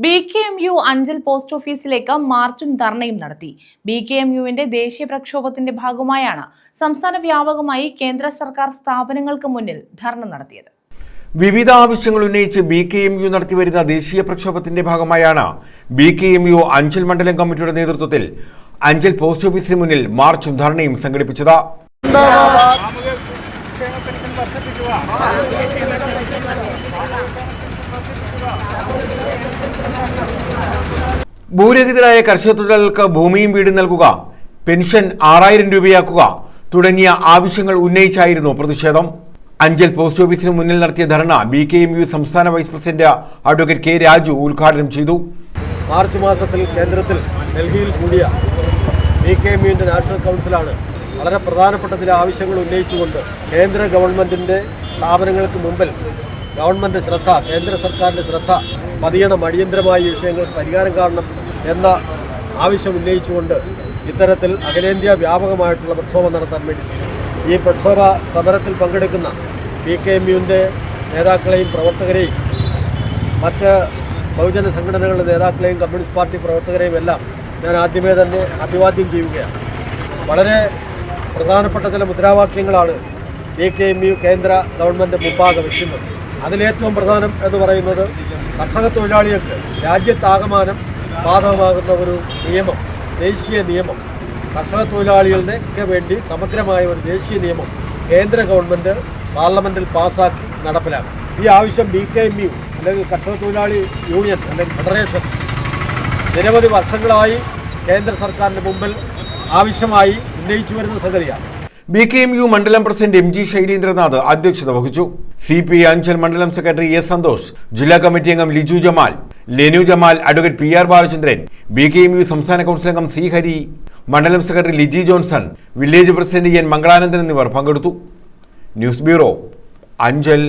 BKMU Anchal post ഓഫീസിലേക്ക് മാർച്ചും ധർണയും നടത്തി. BKMUവിന്റെ ദേശീയ പ്രക്ഷോഭത്തിന്റെ ഭാഗമായാണ് സംസ്ഥാന വ്യാപകമായി കേന്ദ്ര സർക്കാർ സ്ഥാപനങ്ങൾക്ക് മുന്നിൽ ധർണ നടത്തിയത്. വിവിധ ആവശ്യങ്ങൾ ഉന്നയിച്ച് BKMU നടത്തിവരുന്ന ദേശീയ പ്രക്ഷോഭത്തിന്റെ ഭാഗമായാണ് BKMU അഞ്ചൽ മണ്ഡലം കമ്മിറ്റിയുടെ നേതൃത്വത്തിൽ അഞ്ചൽ പോസ്റ്റ് ഓഫീസിന് മുന്നിൽ മാർച്ചും ധർണയും സംഘടിപ്പിച്ചത്. ഭൂരഹിതരായ കർഷക തൊഴിലാളികൾക്ക് ഭൂമിയും വീടും നൽകുക, പെൻഷൻ 6000 രൂപയാക്കുക തുടങ്ങിയ ആവശ്യങ്ങൾ ഉന്നയിച്ചായിരുന്നു പ്രതിഷേധം. അഞ്ചൽ പോസ്റ്റ് ഓഫീസിന് മുന്നിൽ നടത്തിയ ധർണ BKMU സംസ്ഥാന vice president advocate K Raju ഉദ്ഘാടനം ചെയ്തു. മാർച്ച് മാസത്തിൽ കേന്ദ്രത്തിൽ ഡൽഹിയിൽ കൂടിയ BKMUവിന്റെ നാഷണൽ കൗൺസിലാണ് വളരെ പ്രധാനപ്പെട്ട ചില ആവശ്യങ്ങൾ ഉന്നയിച്ചുകൊണ്ട് കേന്ദ്ര ഗവൺമെന്റിന്റെ സ്ഥാപനങ്ങൾക്ക് മുമ്പിൽ ഗവൺമെന്റ് ശ്രദ്ധ, കേന്ദ്ര സർക്കാരിന്റെ ശ്രദ്ധ പതിയണം, അടിയന്തരമായ വിഷയങ്ങൾക്ക് പരിഹാരം കാണണം എന്ന ആവശ്യം ഉന്നയിച്ചുകൊണ്ട് ഇത്തരത്തിൽ അഖിലേന്ത്യാ വ്യാപകമായിട്ടുള്ള പ്രക്ഷോഭം നടത്താൻ വേണ്ടി ഈ പ്രക്ഷോഭ സമരത്തിൽ പങ്കെടുക്കുന്ന BKMUവിൻ്റെ നേതാക്കളെയും പ്രവർത്തകരെയും മറ്റ് ബഹുജന സംഘടനകളുടെ നേതാക്കളെയും കമ്മ്യൂണിസ്റ്റ് പാർട്ടി പ്രവർത്തകരെയും എല്ലാം ഞാൻ ആദ്യമേ തന്നെ അഭിവാദ്യം ചെയ്യുകയാണ്. വളരെ പ്രധാനപ്പെട്ട ചില മുദ്രാവാക്യങ്ങളാണ് BKMU കേന്ദ്ര ഗവൺമെൻറ് മുമ്പാകെ വയ്ക്കുന്നത്. അതിലേറ്റവും പ്രധാനം എന്ന് പറയുന്നത് കർഷക തൊഴിലാളികൾക്ക് രാജ്യത്താകമാനം ബാധകമാകുന്ന ഒരു നിയമം, ദേശീയ നിയമം, കർഷക തൊഴിലാളികളുടെ വേണ്ടി സമഗ്രമായ ഒരു ദേശീയ നിയമം കേന്ദ്ര ഗവൺമെൻറ് പാർലമെൻറ്റിൽ പാസ്സാക്കി നടപ്പിലാക്കും. ഈ ആവശ്യം BKMU അല്ലെങ്കിൽ കർഷക തൊഴിലാളി യൂണിയൻ അല്ലെങ്കിൽ ഫെഡറേഷൻ നിരവധി വർഷങ്ങളായി കേന്ദ്ര സർക്കാരിൻ്റെ മുമ്പിൽ ആവശ്യമായി ഉന്നയിച്ചു വരുന്ന സംഗതിയാണ്. BKMU മണ്ഡലം പ്രസിഡന്റ് MG ശൈലേന്ദ്രനാഥ് അധ്യക്ഷത വഹിച്ചു. CPI അഞ്ചൽ മണ്ഡലം സെക്രട്ടറി S സന്തോഷ്, ജില്ലാ കമ്മിറ്റി അംഗം Liju Jamal, Lenu Jamal, advocate PR Balachandran, BKMU സംസ്ഥാന കൗൺസിൽ അംഗം C ഹരി, മണ്ഡലം secretary Liji Johnson, village president N Mangalanandan എന്നിവർ പങ്കെടുത്തു. News bureau, Anchal.